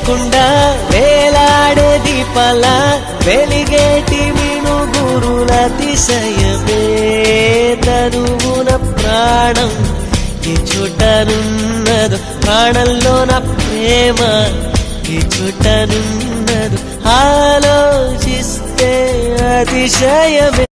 లేకుండా వేలాడే దీపాల వెలిగేటి మినుగురుల అతిశయమే తనువున ప్రాణం ఈ చుట్టనున్నదు ప్రాణంలో నా ప్రేమ ఈ చుట్టనున్నదు ఆలోచిస్తే అతిశయమే